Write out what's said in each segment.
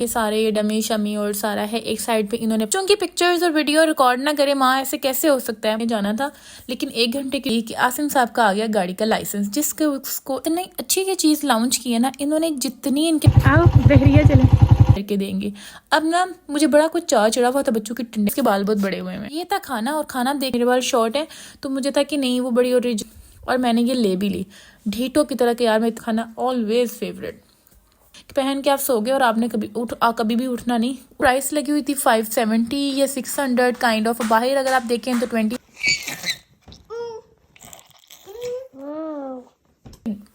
ये सारे ये डमी शमी और सारा है एक साइड पे। इन्होंने बच्चों की पिक्चर्स और वीडियो रिकॉर्ड ना करे, माँ ऐसे कैसे हो सकता है। जाना था लेकिन 1 घंटे के लिए कि आसिम साहब का आ गया गाड़ी का लाइसेंस, जिसके उसको इतनी अच्छी ये चीज़ लॉन्च की है ना इन्होंने, जितनी इनके आओ बहरिया चले करके देंगे। अब ना मुझे बड़ा कुछ चाह चढ़ा हुआ था बच्चों के टिंडे के बाल बहुत बड़े हुए हैं। ये था खाना, और खाना देख मेरे बाल शॉर्ट है तो मुझे था कि नहीं वो बड़ी ओरिजिनल, और मैंने ये ले भी ली ढीटो की तरह के। यार मैं खाना ऑलवेज फेवरेट पहन के आप सो गए और आपने कभी भी उठना नहीं। प्राइस लगी हुई थी 570 या 600 काइंड ऑफ। बाहर अगर आप देखें तो 20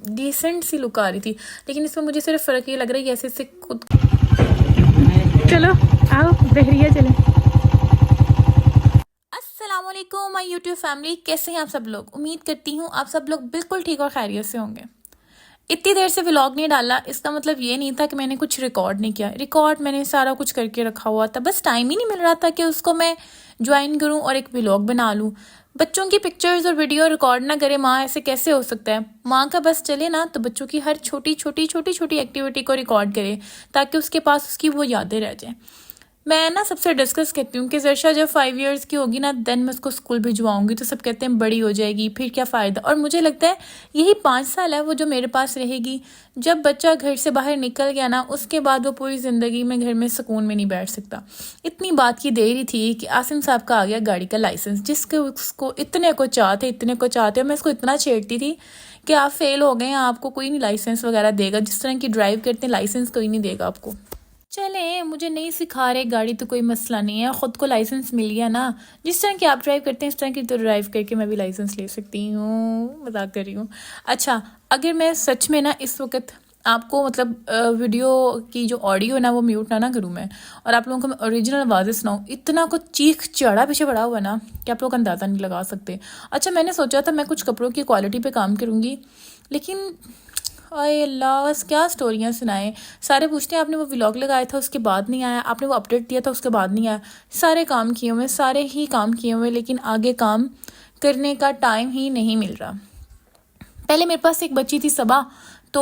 डिसेंट सी लुक आ रही थी, लेकिन इसमें मुझे सिर्फ फ़र्क ये लग रहा है ऐसे से खुद। चलो आओ बहरिया चले। अस्सलाम वालेकुम माय यूट्यूब फैमिली, कैसे हैं आप सब लोग। उम्मीद करती हूँ आप सब लोग बिल्कुल ठीक और खैरियत से होंगे। इतनी देर से व्लॉग नहीं डाला, इसका मतलब ये नहीं था कि मैंने कुछ रिकॉर्ड नहीं किया। रिकॉर्ड मैंने सारा कुछ करके रखा हुआ था, बस टाइम ही नहीं मिल रहा था कि उसको मैं ज्वाइन करूं और एक व्लॉग बना लूं। बच्चों की पिक्चर्स और वीडियो रिकॉर्ड ना करे, माँ ऐसे कैसे हो सकता है। माँ का बस चले ना तो बच्चों की हर छोटी छोटी एक्टिविटी को रिकॉर्ड करे ताकि उसके पास उसकी वो यादें रह जाएं। मैं ना सबसे डिस्कस करती हूँ कि जर्शा जब 5 इयर्स की होगी ना देन मैं उसको स्कूल भिजवाऊंगी, तो सब कहते हैं बड़ी हो जाएगी फिर क्या फ़ायदा। और मुझे लगता है यही 5 साल है वो जो मेरे पास रहेगी। जब बच्चा घर से बाहर निकल गया ना उसके बाद वो पूरी ज़िंदगी में घर में सुकून में नहीं बैठ सकता। इतनी बात की देरी थी कि आसिम साहब का आ गया गाड़ी का लाइसेंस, जिसके उसको इतने को चाहते मैं इसको इतना छेड़ती थी कि आप फेल हो गए हैं, आपको कोई नहीं लाइसेंस वगैरह देगा। जिस तरह की ड्राइव करते हैं लाइसेंस कोई नहीं देगा आपको। चले मुझे नहीं सिखा रहे गाड़ी तो कोई मसला नहीं है, ख़ुद को लाइसेंस मिल गया ना। जिस तरह की आप ड्राइव करते हैं इस तरह की तो ड्राइव करके मैं भी लाइसेंस ले सकती हूँ, मजाक कर रही हूँ। अच्छा, अगर मैं सच में ना इस वक्त आपको मतलब वीडियो की जो ऑडियो है ना वो म्यूट ना करूँ मैं, और आप लोगों को मैं ओरिजिनल आवाज़ें सुनाऊँ, इतना कुछ चीख चढ़ा पीछे पड़ा हुआ ना कि आप लोग अंदाज़ा नहीं लगा सकते। अच्छा, मैंने सोचा था मैं कुछ कपड़ों की क्वालिटी पे काम करूँगी, लेकिन अरे अल्लाह बस क्या स्टोरियाँ सुनाएं। सारे पूछते हैं आपने वो व्लॉग लगाया था उसके बाद नहीं आया, आपने वो अपडेट दिया था उसके बाद नहीं आया। सारे काम किए हुए, सारे ही काम किए हुए, लेकिन आगे काम करने का टाइम ही नहीं मिल रहा। पहले मेरे पास एक बच्ची थी सबा, तो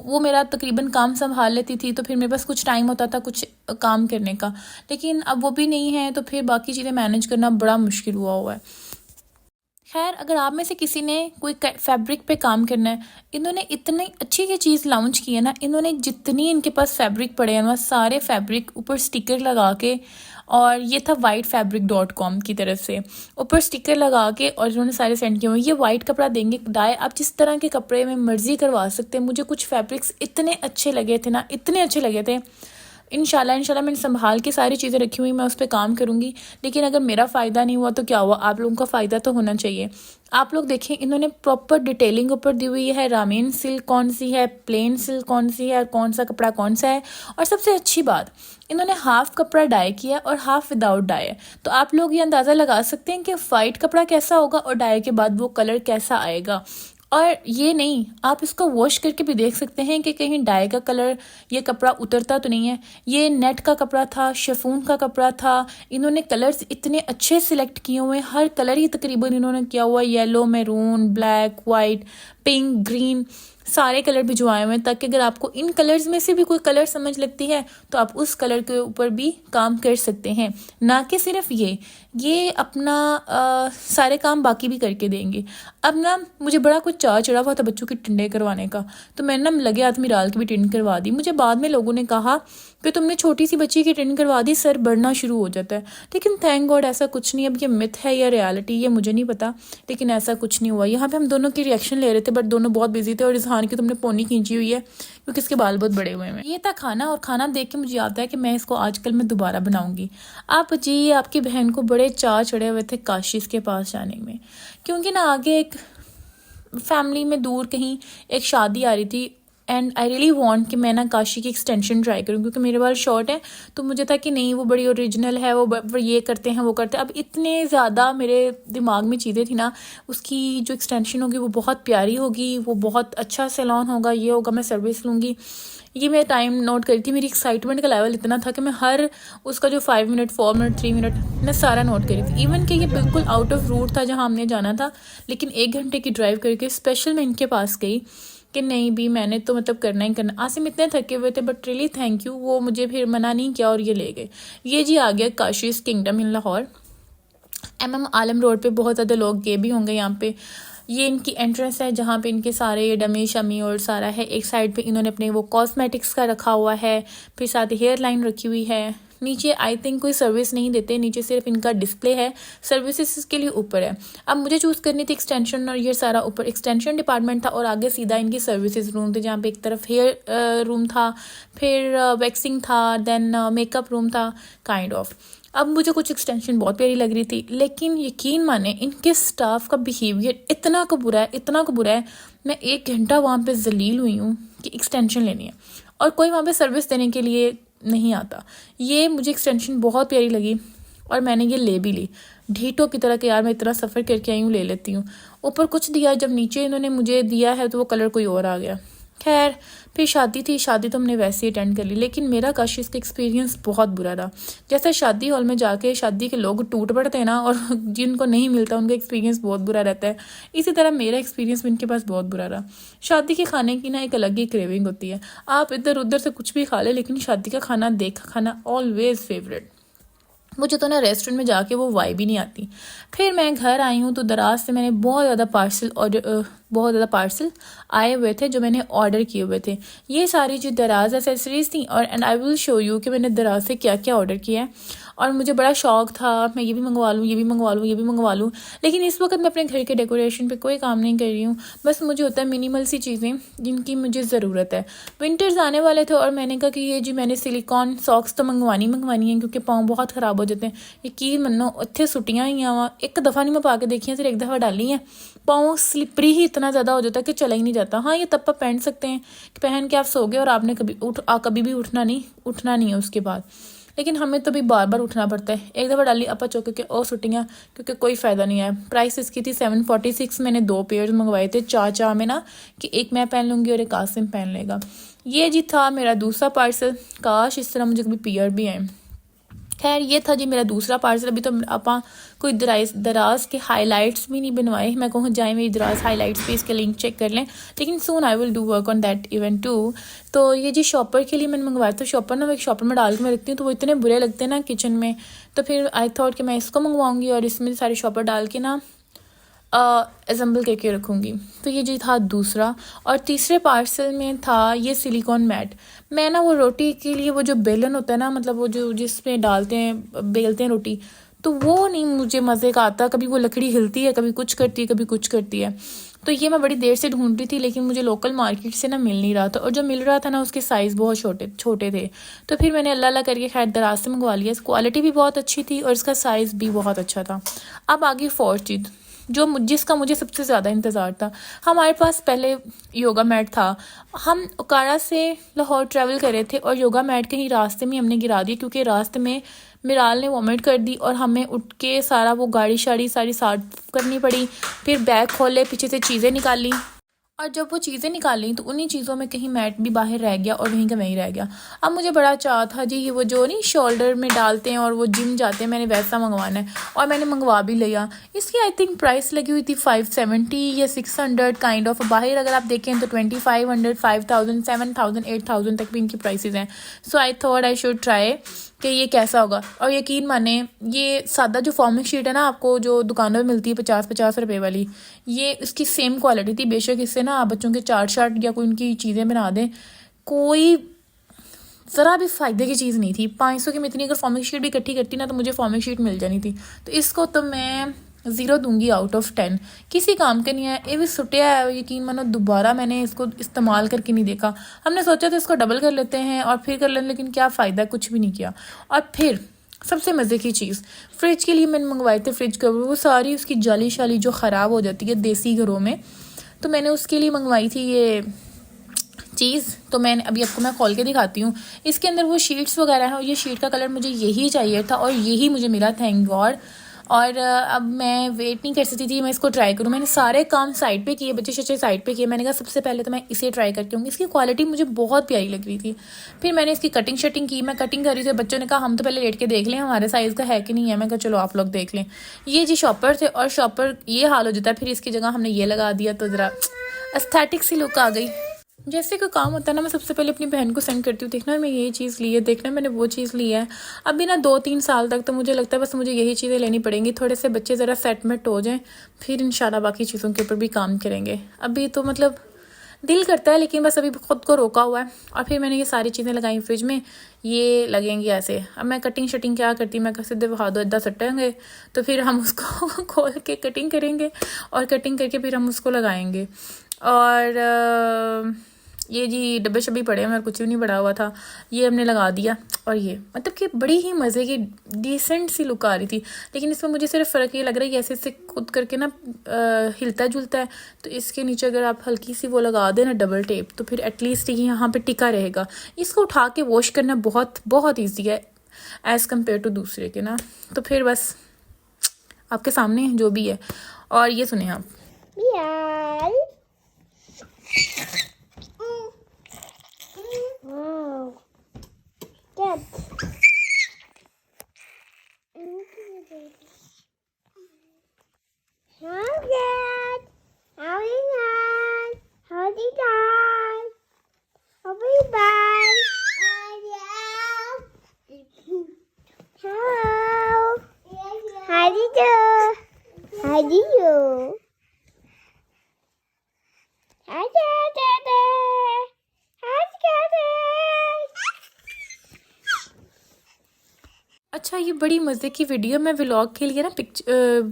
वो मेरा तकरीबन काम संभाल लेती थी, तो फिर मेरे पास कुछ टाइम होता था कुछ काम करने का। लेकिन अब वो भी नहीं है तो फिर बाकी चीज़ें मैनेज करना बड़ा मुश्किल हुआ है। खैर, अगर आप में से किसी ने कोई फैब्रिक पे काम करना है, इन्होंने इतनी अच्छी ये चीज़ लॉन्च की है ना, इन्होंने जितनी इनके पास फैब्रिक पड़े हैं ना सारे फैब्रिक ऊपर स्टिकर लगा के, और ये था whitefabric.com की तरफ से, ऊपर स्टिकर लगा के और इन्होंने सारे सेंड किए हुए। ये वाइट कपड़ा देंगे डाई, आप जिस तरह के कपड़े में मर्जी करवा सकते हैं। मुझे कुछ फैब्रिक्स इतने अच्छे लगे थे ना, इतने अच्छे लगे थे। इंशाल्लाह मैंने संभाल के सारी चीज़ें रखी हुई, मैं उस पर काम करूँगी। लेकिन अगर मेरा फ़ायदा नहीं हुआ तो क्या हुआ, आप लोगों का फ़ायदा तो होना चाहिए। आप लोग देखें, इन्होंने प्रॉपर डिटेलिंग ऊपर दी हुई है, रामीन सिल्क कौन सी है, प्लेन सिल्क कौन सी है, कौन सा कपड़ा कौन सा है। और सबसे अच्छी बात, इन्होंने हाफ कपड़ा डाई किया और हाफ विदाउट डाई है। तो आप लोग ये अंदाज़ा लगा सकते हैं कि वाइट कपड़ा कैसा होगा और डाई के बाद वो कलर कैसा आएगा। और ये नहीं, आप इसको वॉश करके भी देख सकते हैं कि कहीं डाई का कलर ये कपड़ा उतरता तो नहीं है। ये नेट का कपड़ा था, शिफॉन का कपड़ा था। इन्होंने कलर्स इतने अच्छे सिलेक्ट किए हुए हैं, हर कलर ही तकरीबन इन्होंने किया हुआ है, yellow, maroon, black, white, pink, green, सारे कलर भिजवाए हुए हैं, ताकि अगर आपको इन कलर्स में से भी कोई कलर समझ लगती है तो आप उस कलर के ऊपर भी काम कर सकते हैं। ना कि सिर्फ ये अपना सारे काम बाकी भी करके देंगे। अब ना मुझे बड़ा कुछ चाह चढ़ा हुआ था बच्चों की टिंडे करवाने का, तो मैंने ना लगे हाथ में डाल के भी टिंड करवा दी। मुझे बाद में लोगों ने कहा कि तुमने छोटी सी बच्ची की टिंड करवा दी, सर बढ़ना शुरू हो जाता है। लेकिन थैंक गॉड ऐसा कुछ नहीं। अब ये मिथ है या रियलिटी ये मुझे नहीं पता, लेकिन ऐसा कुछ नहीं हुआ। यहाँ पे हम दोनों की रिएक्शन ले रहे थे, बट दोनों बहुत बिजी थे। और इजहान की तुमने पोनी खींची हुई है क्योंकि इसके बाल बहुत बड़े हुए हैं। ये था खाना, और खाना देख के मुझे याद है कि मैं इसको आजकल मैं दोबारा बनाऊंगी। आप जी, आपकी बहन को बड़े चाह चढ़े हुए थे काशिश के पास जाने में, क्योंकि ना आगे एक फैमिली में दूर कहीं एक शादी आ रही थी, एंड आई रियली वांट कि मैं ना काशी की एक्सटेंशन ट्राई करूँ, क्योंकि मेरे बाल शॉर्ट है। तो मुझे था कि नहीं वो बड़ी ओरिजिनल है, वो ये करते हैं वो करते हैं। अब इतने ज़्यादा मेरे दिमाग में चीज़ें थी ना, उसकी जो एक्सटेंशन होगी वो बहुत प्यारी होगी, वो बहुत अच्छा सैलून होगा, ये होगा, मैं सर्विस लूँगी। ये मैं टाइम नोट करी थी, मेरी एक्साइटमेंट का लेवल इतना था कि मैं हर उसका जो 5 मिनट, 4 मिनट, 3 मिनट मैं सारा नोट करी थी। इवन कि ये बिल्कुल आउट ऑफ रूट था जहाँ हमने जाना था, लेकिन 1 घंटे की ड्राइव करके स्पेशल मैं इनके पास गई कि नहीं भी मैंने तो मतलब करना ही करना। आसिम इतने थके हुए थे बट रियली थैंक यू, वो मुझे फिर मना नहीं किया और ये ले गए। ये जी आ गया काशीज़ किंगडम इन लाहौर। MM आलम रोड पे बहुत ज़्यादा लोग गए भी होंगे यहाँ पे। ये इनकी एंट्रेंस है जहाँ पे इनके सारे डमी शमी और सारा है। एक साइड पे इन्होंने अपने वो कॉस्मेटिक्स का रखा हुआ है, फिर साथ ही हेयर लाइन रखी हुई है। नीचे आई थिंक कोई सर्विस नहीं देते, नीचे सिर्फ इनका डिस्प्ले है, सर्विसेज के लिए ऊपर है। अब मुझे चूज़ करनी थी एक्सटेंशन और ये सारा ऊपर एक्सटेंशन डिपार्टमेंट था और आगे सीधा इनकी सर्विसेज रूम थे जहाँ पे एक तरफ हेयर रूम था, फिर वैक्सिंग था, देन मेकअप रूम था काइंड ऑफ। अब मुझे कुछ एक्सटेंशन बहुत प्यारी लग रही थी, लेकिन यकीन माने इनके स्टाफ का बिहेवियर इतना का बुरा है, इतना का बुरा है। मैं 1 घंटा वहाँ पे जलील हुई हूँ कि एक्सटेंशन लेनी है और कोई वहाँ पे सर्विस देने के लिए नहीं आता। ये मुझे एक्सटेंशन बहुत प्यारी लगी और मैंने ये ले भी ली ढीठों की तरह कि यार मैं इतना सफ़र करके आई हूँ, ले लेती हूँ। ऊपर कुछ दिया, जब नीचे इन्होंने मुझे दिया है तो वो कलर कोई और आ गया। खैर फिर शादी थी, शादी तो हमने वैसे ही अटेंड कर ली, लेकिन मेरा काशीज़ का एक्सपीरियंस बहुत बुरा रहा। जैसे शादी हॉल में जाके शादी के लोग टूट पड़ते हैं ना और जिनको नहीं मिलता उनका एक्सपीरियंस बहुत बुरा रहता है, इसी तरह मेरा एक्सपीरियंस भी इनके पास बहुत बुरा रहा। शादी के खाने की ना एक अलग ही क्रेविंग होती है, आप इधर उधर से कुछ भी खा ले, लेकिन शादी का खाना देखा खाना ऑलवेज फेवरेट। मुझे तो ना रेस्टोरेंट में जाके वो वाइब ही नहीं आती। फिर मैं घर आई हूँ तो दराज से मैंने बहुत ज़्यादा पार्सल आए हुए थे जो मैंने ऑर्डर किए हुए थे। ये सारी जो दराज एसेसरीज थी और and I will show you कि मैंने दराज से क्या क्या ऑर्डर किया है। और मुझे बड़ा शौक था मैं ये भी मंगवा लूँ, ये भी मंगवा लूँ, ये भी मंगवा लूँ, लेकिन इस वक्त मैं अपने घर के डेकोरेशन पे कोई काम नहीं कर रही हूँ। बस मुझे होता है मिनिमल सी चीज़ें जिनकी मुझे ज़रूरत है। विंटर्स आने वाले थे और मैंने कहा कि ये जी मैंने सिलिकॉन सॉक्स तो मंगवानी है क्योंकि पाँव बहुत ख़राब हो जाते हैं। यकीन मनो इतने सुटियाँ ही आवा, एक दफ़ा नहीं मैं पा के देखी है, सिर्फ एक दफ़ा डाली है, पाँव स्लिपरी ही इतना ज़्यादा हो जाता है कि चला ही नहीं जाता। हाँ ये तब आप पहन सकते हैं कि पहन के आप सो गए और आपने कभी भी उठना नहीं है उसके बाद, लेकिन हमें तो भी बार बार उठना पड़ता है। एक दफ़ा डाली अपा चौके के और सुटियाँ, क्योंकि कोई फ़ायदा नहीं है। प्राइस इसकी थी 746। मैंने 2 पेयर्स मंगवाए थे चाचा में ना कि एक मैं पहन लूँगी और एक आसिम पहन लेगा। ये जी था मेरा दूसरा पार्सल। काश इस तरह मुझे कभी पेयर भी आए। खैर ये था जी मेरा दूसरा पार्सल। अभी तो आपा कोई दराज के हाइलाइट्स भी नहीं बनवाए। मैं कहूँ जाए मेरी दराज हाइलाइट्स पे इसके लिंक चेक कर लें, लेकिन soon I will do work on that event too. तो ये जी शॉपर के लिए मैंने मंगवाया था। शॉपर ना मैं एक शॉपर में डाल के मैं रखती हूँ तो वो इतने बुरे लगते हैं ना किचन में, तो फिर आई थॉट कि मैं इसको मंगवाऊँगी और इसमें सारे शॉपर डाल के ना असेंबल करके रखूँगी। तो ये जी था दूसरा। और तीसरे पार्सल में था ये सिलिकॉन मैट। मैं ना वो रोटी के लिए वो जो बेलन होता है ना, मतलब वो जो जिसमें डालते हैं बेलते हैं रोटी, तो वो नहीं मुझे मज़े का आता। कभी वो लकड़ी हिलती है, कभी कुछ करती है, कभी कुछ करती है। तो ये मैं बड़ी देर से ढूंढ रही थी, लेकिन मुझे लोकल मार्केट से ना मिल नहीं रहा था, और जो मिल रहा था ना उसके साइज़ बहुत छोटे थे। तो फिर मैंने अल्लाह करके खैर दराज से मंगवा लिया। क्वालिटी भी बहुत अच्छी थी और इसका साइज़ भी बहुत अच्छा था। अब आगे फोर्थ चीज़ जिसका मुझे सबसे ज़्यादा इंतज़ार था। हमारे पास पहले योगा मैट था। हम उकाड़ा से लाहौर ट्रैवल कर रहे थे और योगा मैट कहीं रास्ते में हमने गिरा दिया, क्योंकि रास्ते में मिराल ने वॉमिट कर दी और हमें उठ के सारा वो गाड़ी शाड़ी सारी साफ करनी पड़ी। फिर बैग खोले, पीछे से चीज़ें निकाली, और जब वो चीज़ें निकाली तो उन्हीं चीज़ों में कहीं मैट भी बाहर रह गया और वहीं का वहीं रह गया। अब मुझे बड़ा चाह था जी वो जो नहीं शोल्डर में डालते हैं और वो जिम जाते हैं, मैंने वैसा मंगवाना है और मैंने मंगवा भी लिया। इसकी आई थिंक प्राइस लगी हुई थी 570 या 600 काइंड ऑफ। बाहर अगर आप देखें तो 2500, 5000, 7000, 8000 तक भी इनकी प्राइसेस हैं। So I thought I should try कि ये कैसा होगा। और यकीन माने ये सादा जो फॉर्मिंग शीट है ना आपको जो दुकानों में मिलती है 50-50 रुपए वाली, ये इसकी सेम क्वालिटी थी। बेशक इससे ना आप बच्चों के चार्ट शार्ट या कोई उनकी चीज़ें बना दें, कोई ज़रा भी फ़ायदे की चीज़ नहीं थी। 500 की मैं इतनी अगर फॉर्मिंग शीट भी इकट्ठी करती ना तो मुझे फॉर्मिंग शीट मिल जानी थी। तो इसको तो मैं 0 दूंगी आउट ऑफ 10। किसी काम के नहीं है, ये भी सुटिया है। यकीन मानो दोबारा मैंने इसको इस्तेमाल करके नहीं देखा। हमने सोचा था इसको डबल कर लेते हैं और फिर कर लें, लेकिन क्या फ़ायदा, कुछ भी नहीं किया। और फिर सबसे मज़े की चीज़, फ्रिज के लिए मैंने मंगवाए थे फ्रिज कवर। वो सारी उसकी जाली शाली जो ख़राब हो जाती है देसी घरों में, तो मैंने उसके लिए मंगवाई थी ये चीज़। तो मैंने अभी आपको मैं खोल के दिखाती हूँ। इसके अंदर वो शीट्स वगैरह हैं और ये शीट का कलर मुझे यही चाहिए था और यही मुझे मिला, थैंक गॉड। और अब मैं वेट नहीं कर सकती थी मैं इसको ट्राई करूँ। मैंने सारे काम साइड पे किए, बच्चे शच्चे साइड पे किए। मैंने कहा सबसे पहले तो मैं इसे ट्राई करके हूँ। इसकी क्वालिटी मुझे बहुत प्यारी लग रही थी। फिर मैंने इसकी कटिंग शटिंग की, मैं कटिंग कर रही थी। बच्चों ने कहा हम तो पहले लेट के देख लें हमारे साइज़ का है कि नहीं है। मैं कहा चलो आप लोग देख लें। ये जी शॉपर थे और शॉपर ये हाल हो जाता है, फिर इसकी जगह हमने ये लगा दिया तो ज़रा एस्थेटिक सी लुक आ गई। जैसे कोई काम होता है ना, मैं सबसे पहले अपनी बहन को सेंड करती हूँ, देखना मैं ये चीज़ ली है, देखना मैंने वो चीज़ ली है। अभी ना 2-3 साल तक तो मुझे लगता है बस मुझे यही चीज़ें लेनी पड़ेंगी, थोड़े से बच्चे ज़रा सेटमेट हो जाएं, फिर इंशाल्लाह बाकी चीज़ों के ऊपर भी काम करेंगे। अभी तो मतलब दिल करता है, लेकिन बस अभी खुद को रोका हुआ है। और फिर मैंने ये सारी चीज़ें लगाई फ्रिज में, ये लगेंगी ऐसे। अब मैं कटिंग शटिंग क्या करती, मैं सीधे बहा दो, इदा सटेंगे, तो फिर हम उसको खोल के कटिंग करेंगे और कटिंग करके फिर हम उसको लगाएंगे। और ये जी डब्बे शब्बे पड़े हैं और कुछ भी नहीं पड़ा हुआ था, ये हमने लगा दिया। और ये मतलब कि बड़ी ही मज़े की डिसेंट सी लुक आ रही थी। लेकिन इसमें मुझे सिर्फ फ़र्क ये लग रहा है कि ऐसे ऐसे खुद करके ना हिलता जुलता है, तो इसके नीचे अगर आप हल्की सी वो लगा दें ना डबल टेप, तो फिर एटलीस्ट ये यहाँ पे टिका रहेगा। इसको उठा के वॉश करना बहुत बहुत ईजी है एज़ कम्पेयर टू दूसरे के ना। तो फिर बस आपके सामने जो भी है। और ये सुने आप, अच्छा ये बड़ी मज़े की वीडियो, मैं व्लॉग के लिए ना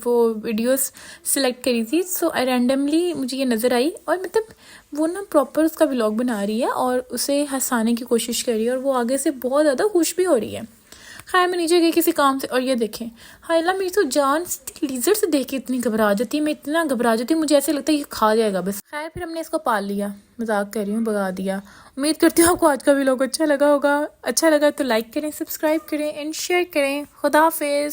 वो वीडियोस सिलेक्ट करी थी, सो रैंडमली मुझे ये नज़र आई। और मतलब वो ना प्रॉपर उसका व्लॉग बना रही है और उसे हंसाने की कोशिश कर रही है, और वो आगे से बहुत ज़्यादा खुश भी हो रही है। खैर मैं नीचे गई किसी काम से, और ये देखें, हाय अल्लाह मेरी तो जान लीजर से देख के इतनी घबरा जाती है, मैं इतना घबरा जाती हूँ, मुझे ऐसे लगता है ये खा जाएगा बस। खैर फिर हमने इसको पाल लिया, मजाक कर रही हूँ, भगा दिया। उम्मीद करती हूँ आपको आज का व्लॉग अच्छा लगा होगा। अच्छा लगा तो लाइक करें, सब्सक्राइब करें एंड शेयर करें। खुदा हाफिज़।